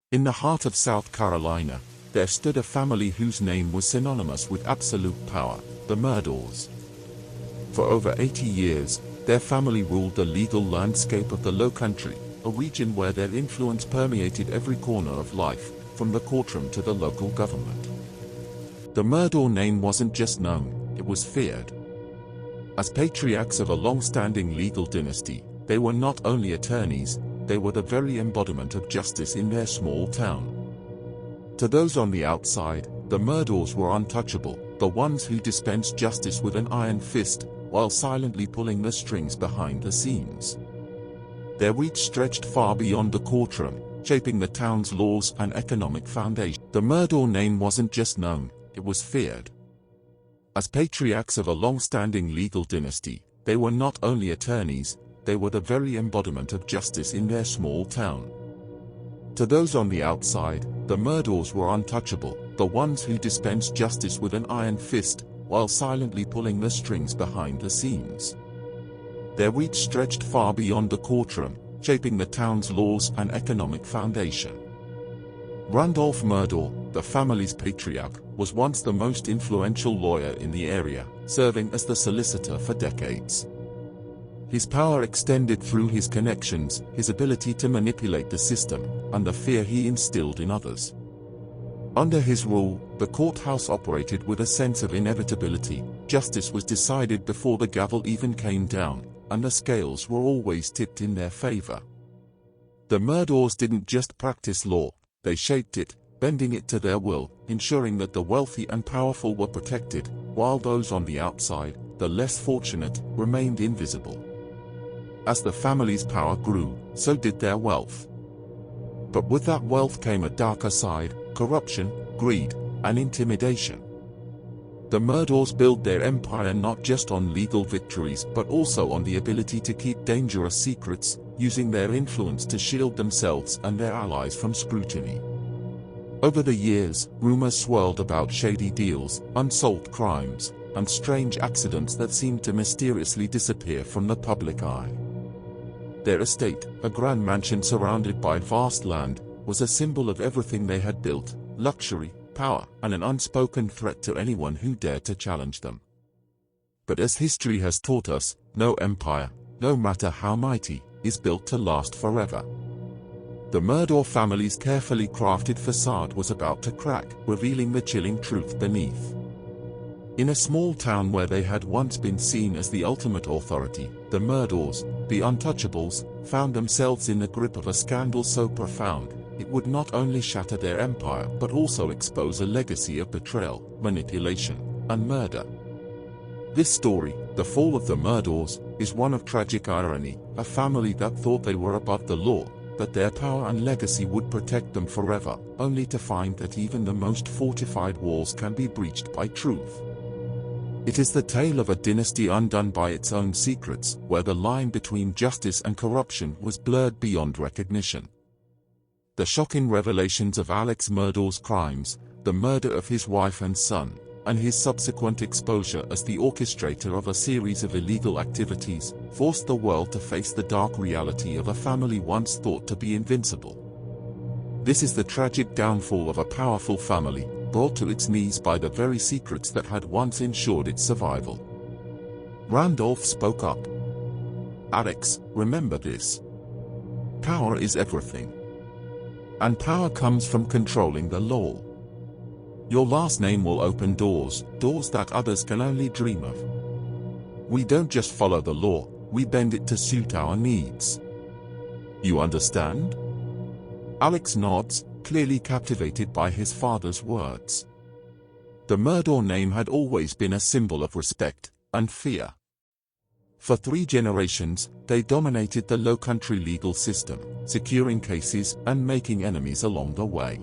In the heart of South Carolina, there stood a family whose name was synonymous with absolute power, the Murdaugh. For over 80 years, their family ruled the legal landscape of the Low Country, a region where their influence permeated every corner of life, from the courtroom to the local government. The Murdaugh name wasn't just known, it was feared. As patriarchs of a long-standing legal dynasty, they were not only attorneys, they were the very embodiment of justice in their small town. To those on the outside, the Murdaughs were untouchable, the ones who dispensed justice with an iron fist, while silently pulling the strings behind the scenes. Their reach stretched far beyond the courtroom, shaping the town's laws and economic foundation. The Murdaugh name wasn't just known, it was feared. As patriarchs of a long-standing legal dynasty, they were not only attorneys, they were the very embodiment of justice in their small town. To those on the outside, the Murdaughs were untouchable, the ones who dispensed justice with an iron fist, while silently pulling the strings behind the scenes. Their reach stretched far beyond the courtroom, shaping the town's laws and economic foundation. Randolph Murdaugh, the family's patriarch, was once the most influential lawyer in the area, serving as the solicitor for decades. His power extended through his connections, his ability to manipulate the system, and the fear he instilled in others. Under his rule, the courthouse operated with a sense of inevitability. Justice was decided before the gavel even came down, and the scales were always tipped in their favor. The Murdaughs didn't just practice law, they shaped it, bending it to their will, ensuring that the wealthy and powerful were protected, while those on the outside, the less fortunate, remained invisible. As the family's power grew, so did their wealth. But with that wealth came a darker side: corruption, greed, and intimidation. The Murdaughs built their empire not just on legal victories but also on the ability to keep dangerous secrets, using their influence to shield themselves and their allies from scrutiny. Over the years, rumors swirled about shady deals, unsolved crimes, and strange accidents that seemed to mysteriously disappear from the public eye. Their estate, a grand mansion surrounded by vast land, was a symbol of everything they had built: luxury, power, and an unspoken threat to anyone who dared to challenge them. But as history has taught us, no empire, no matter how mighty, is built to last forever. The Murdaugh family's carefully crafted facade was about to crack, revealing the chilling truth beneath. In a small town where they had once been seen as the ultimate authority, the Murdaughs, the untouchables, found themselves in the grip of a scandal so profound, it would not only shatter their empire but also expose a legacy of betrayal, manipulation, and murder. This story, The Fall of the Murdaughs, is one of tragic irony: a family that thought they were above the law, that their power and legacy would protect them forever, only to find that even the most fortified walls can be breached by truth. It is the tale of a dynasty undone by its own secrets, where the line between justice and corruption was blurred beyond recognition. The shocking revelations of Alex Murdaugh's crimes, the murder of his wife and son, and his subsequent exposure as the orchestrator of a series of illegal activities, forced the world to face the dark reality of a family once thought to be invincible. This is the tragic downfall of a powerful family, brought to its knees by the very secrets that had once ensured its survival. Randolph spoke up. "Alex, remember this. Power is everything. And power comes from controlling the law. Your last name will open doors that others can only dream of. We don't just follow the law, we bend it to suit our needs. You understand?" Alex nods, clearly captivated by his father's words. The Murdaugh name had always been a symbol of respect and fear. For 3 generations, they dominated the Low Country legal system, securing cases and making enemies along the way.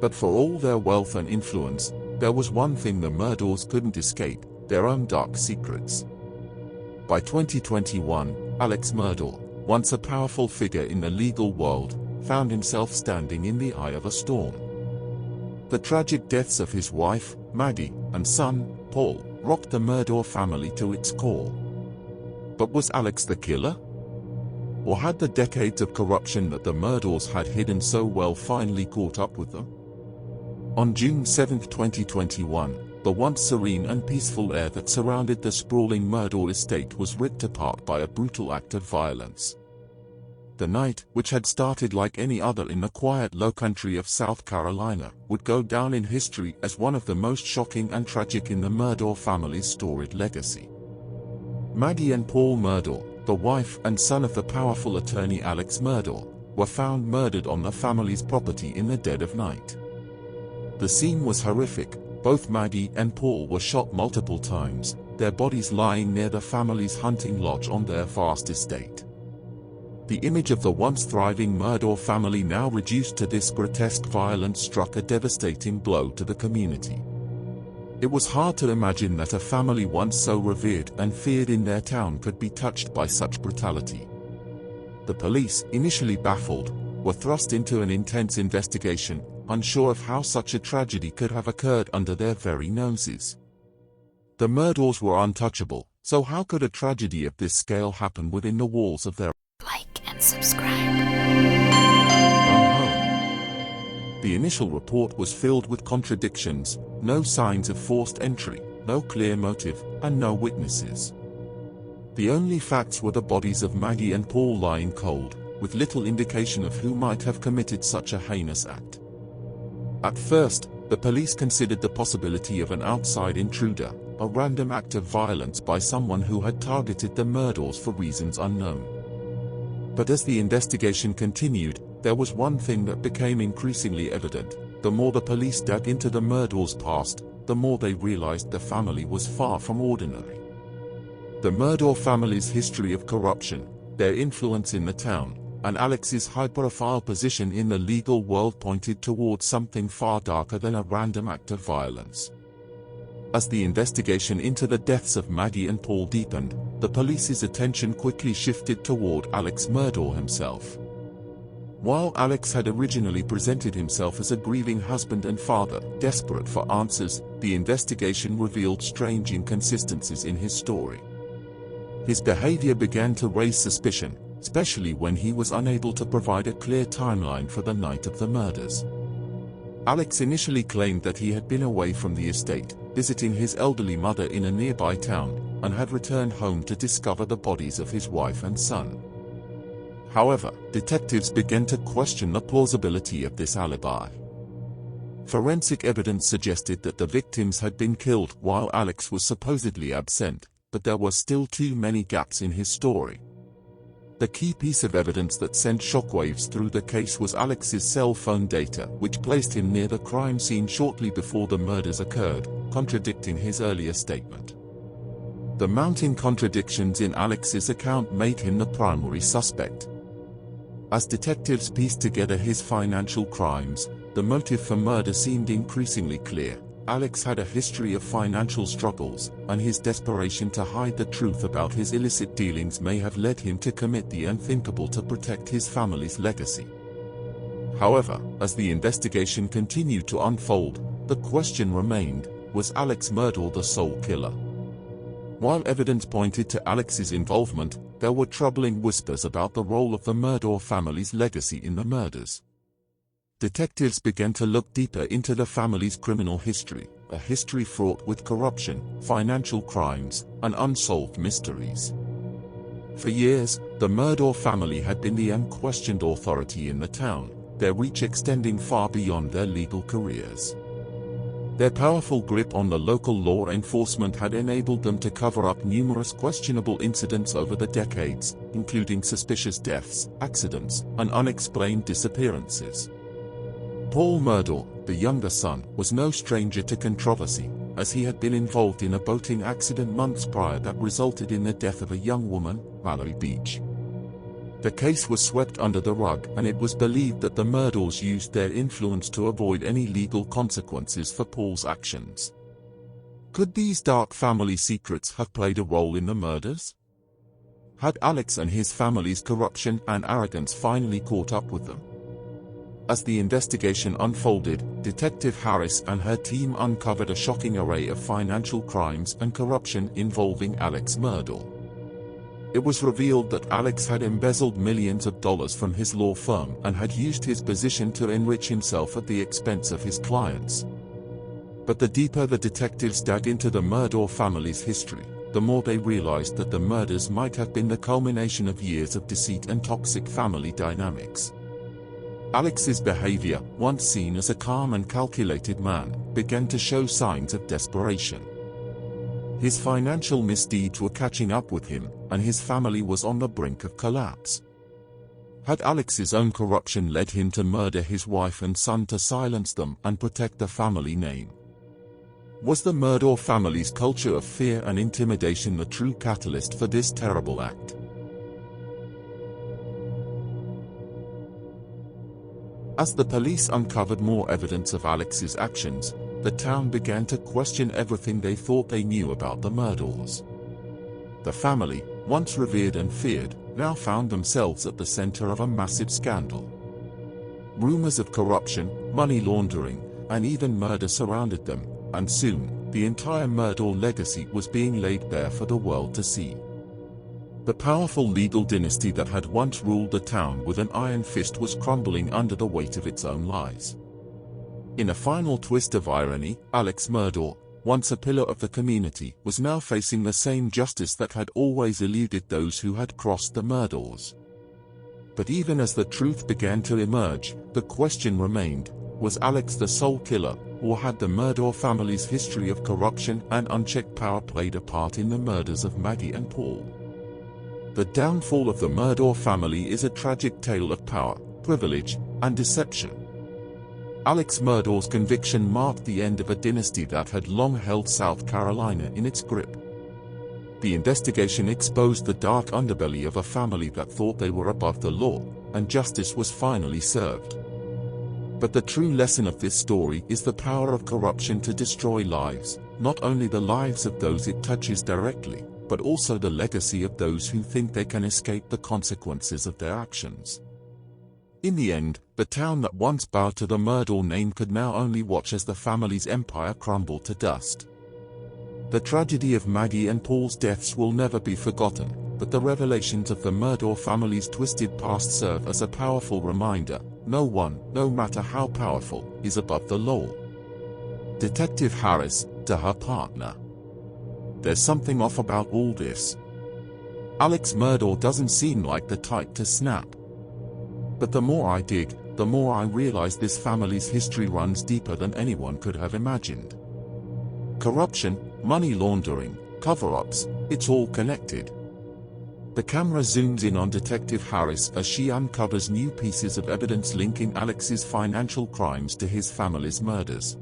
But for all their wealth and influence, there was one thing the Murdaughs couldn't escape: their own dark secrets. By 2021, Alex Murdaugh, once a powerful figure in the legal world, found himself standing in the eye of a storm. The tragic deaths of his wife, Maddie, and son, Paul, rocked the Murdaugh family to its core. But was Alex the killer? Or had the decades of corruption that the Murdaugh had hidden so well finally caught up with them? On June 7, 2021, the once serene and peaceful air that surrounded the sprawling Murdaugh estate was ripped apart by a brutal act of violence. The night, which had started like any other in the quiet low country of South Carolina, would go down in history as one of the most shocking and tragic in the Murdaugh family's storied legacy. Maddie and Paul Murdaugh, the wife and son of the powerful attorney Alex Murdaugh, were found murdered on the family's property in the dead of night. The scene was horrific. Both Maddie and Paul were shot multiple times, their bodies lying near the family's hunting lodge on their vast estate. The image of the once thriving Murdaugh family now reduced to this grotesque violence struck a devastating blow to the community. It was hard to imagine that a family once so revered and feared in their town could be touched by such brutality. The police, initially baffled, were thrust into an intense investigation, unsure of how such a tragedy could have occurred under their very noses. The Murdaughs were untouchable, so how could a tragedy of this scale happen within the walls of their and subscribe. The initial report was filled with contradictions, no signs of forced entry, no clear motive, and no witnesses. The only facts were the bodies of Maddie and Paul lying cold, with little indication of who might have committed such a heinous act. At first, the police considered the possibility of an outside intruder, a random act of violence by someone who had targeted the Murdaughs for reasons unknown. But as the investigation continued, there was one thing that became increasingly evident. The more the police dug into the Murdaughs' past, the more they realized the family was far from ordinary. The Murdaugh family's history of corruption, their influence in the town, and Alex's high-profile position in the legal world pointed towards something far darker than a random act of violence. As the investigation into the deaths of Maddie and Paul deepened, the police's attention quickly shifted toward Alex Murdaugh himself. While Alex had originally presented himself as a grieving husband and father, desperate for answers, the investigation revealed strange inconsistencies in his story. His behavior began to raise suspicion, especially when he was unable to provide a clear timeline for the night of the murders. Alex initially claimed that he had been away from the estate, visiting his elderly mother in a nearby town, and had returned home to discover the bodies of his wife and son. However, detectives began to question the plausibility of this alibi. Forensic evidence suggested that the victims had been killed while Alex was supposedly absent, but there were still too many gaps in his story. The key piece of evidence that sent shockwaves through the case was Alex's cell phone data, which placed him near the crime scene shortly before the murders occurred, contradicting his earlier statement. The mounting contradictions in Alex's account made him the primary suspect. As detectives pieced together his financial crimes, the motive for murder seemed increasingly clear. Alex had a history of financial struggles, and his desperation to hide the truth about his illicit dealings may have led him to commit the unthinkable to protect his family's legacy. However, as the investigation continued to unfold, the question remained, was Alex Murdaugh the sole killer? While evidence pointed to Alex's involvement, there were troubling whispers about the role of the Murdaugh family's legacy in the murders. Detectives began to look deeper into the family's criminal history, a history fraught with corruption, financial crimes, and unsolved mysteries. For years, the Murdaugh family had been the unquestioned authority in the town, their reach extending far beyond their legal careers. Their powerful grip on the local law enforcement had enabled them to cover up numerous questionable incidents over the decades, including suspicious deaths, accidents, and unexplained disappearances. Paul Murdaugh, the younger son, was no stranger to controversy, as he had been involved in a boating accident months prior that resulted in the death of a young woman, Mallory Beach. The case was swept under the rug, and it was believed that the Murdaughs used their influence to avoid any legal consequences for Paul's actions. Could these dark family secrets have played a role in the murders? Had Alex and his family's corruption and arrogance finally caught up with them? As the investigation unfolded, Detective Harris and her team uncovered a shocking array of financial crimes and corruption involving Alex Murdaugh. It was revealed that Alex had embezzled millions of dollars from his law firm and had used his position to enrich himself at the expense of his clients. But the deeper the detectives dug into the Murdaugh family's history, the more they realized that the murders might have been the culmination of years of deceit and toxic family dynamics. Alex's behavior, once seen as a calm and calculated man, began to show signs of desperation. His financial misdeeds were catching up with him, and his family was on the brink of collapse. Had Alex's own corruption led him to murder his wife and son to silence them and protect the family name? Was the Murdaugh family's culture of fear and intimidation the true catalyst for this terrible act? As the police uncovered more evidence of Alex's actions, the town began to question everything they thought they knew about the Murdaughs. The family, once revered and feared, now found themselves at the center of a massive scandal. Rumors of corruption, money laundering, and even murder surrounded them, and soon, the entire Murdaugh legacy was being laid bare for the world to see. The powerful legal dynasty that had once ruled the town with an iron fist was crumbling under the weight of its own lies. In a final twist of irony, Alex Murdaugh, once a pillar of the community, was now facing the same justice that had always eluded those who had crossed the Murdaughs. But even as the truth began to emerge, the question remained: was Alex the sole killer, or had the Murdaugh family's history of corruption and unchecked power played a part in the murders of Maggie and Paul? The downfall of the Murdaugh family is a tragic tale of power, privilege, and deception. Alex Murdaugh's conviction marked the end of a dynasty that had long held South Carolina in its grip. The investigation exposed the dark underbelly of a family that thought they were above the law, and justice was finally served. But the true lesson of this story is the power of corruption to destroy lives, not only the lives of those it touches directly, but also the legacy of those who think they can escape the consequences of their actions. In the end, the town that once bowed to the Murdaugh name could now only watch as the family's empire crumbled to dust. The tragedy of Maggie and Paul's deaths will never be forgotten, but the revelations of the Murdaugh family's twisted past serve as a powerful reminder: no one, no matter how powerful, is above the law. Detective Harris, to her partner: "There's something off about all this. Alex Murdaugh doesn't seem like the type to snap. But the more I dig, the more I realize this family's history runs deeper than anyone could have imagined. Corruption, money laundering, cover-ups, it's all connected." The camera zooms in on Detective Harris as she uncovers new pieces of evidence linking Alex's financial crimes to his family's murders.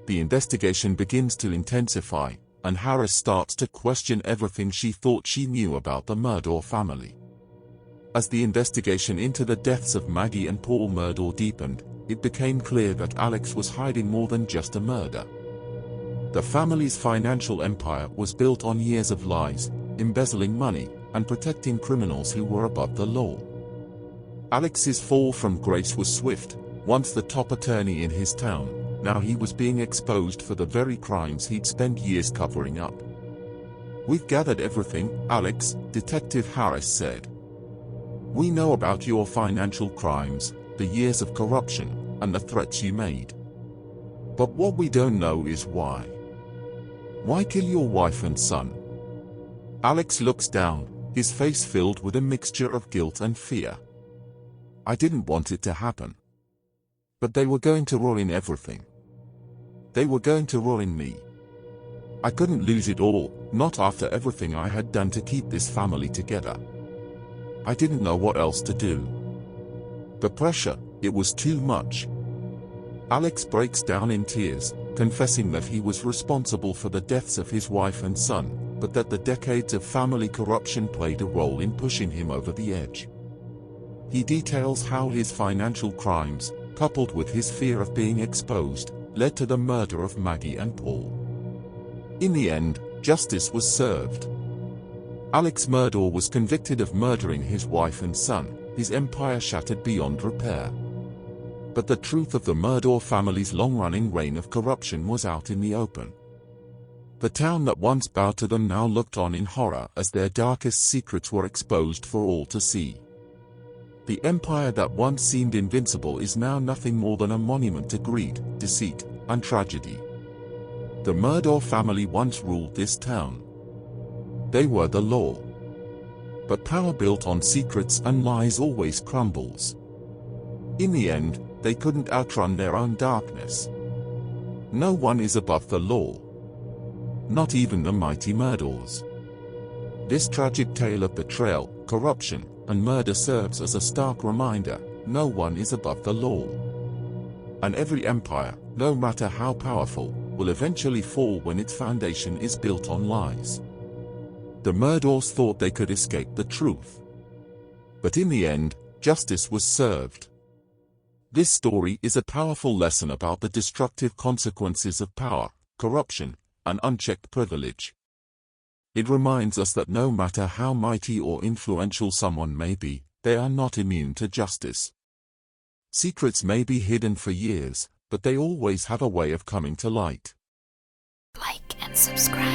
The investigation begins to intensify, and Harris starts to question everything she thought she knew about the Murdaugh family. As the investigation into the deaths of Maggie and Paul Murdaugh deepened, it became clear that Alex was hiding more than just a murder. The family's financial empire was built on years of lies, embezzling money, and protecting criminals who were above the law. Alex's fall from grace was swift. Once the top attorney in his town, now he was being exposed for the very crimes he'd spent years covering up. "We've gathered everything, Alex," Detective Harris said. "We know about your financial crimes, the years of corruption, and the threats you made. But what we don't know is why. Why kill your wife and son?" Alex looks down, his face filled with a mixture of guilt and fear. "I didn't want it to happen. But they were going to ruin everything. They were going to ruin me. I couldn't lose it all, not after everything I had done to keep this family together. I didn't know what else to do. The pressure, it was too much." Alex breaks down in tears, confessing that he was responsible for the deaths of his wife and son, but that the decades of family corruption played a role in pushing him over the edge. He details how his financial crimes, coupled with his fear of being exposed, led to the murder of Maggie and Paul. In the end, justice was served. Alex Murdaugh was convicted of murdering his wife and son, his empire shattered beyond repair. But the truth of the Murdaugh family's long-running reign of corruption was out in the open. The town that once bowed to them now looked on in horror as their darkest secrets were exposed for all to see. The empire that once seemed invincible is now nothing more than a monument to greed, deceit, and tragedy. The Murdoch family once ruled this town. They were the law. But power built on secrets and lies always crumbles. In the end, they couldn't outrun their own darkness. No one is above the law. Not even the mighty Murdochs. This tragic tale of betrayal, corruption, and murder serves as a stark reminder: no one is above the law. And every empire, no matter how powerful, will eventually fall when its foundation is built on lies. The Murdochs thought they could escape the truth. But in the end, justice was served. This story is a powerful lesson about the destructive consequences of power, corruption, and unchecked privilege. It reminds us that no matter how mighty or influential someone may be, they are not immune to justice. Secrets may be hidden for years, but they always have a way of coming to light. Like and subscribe.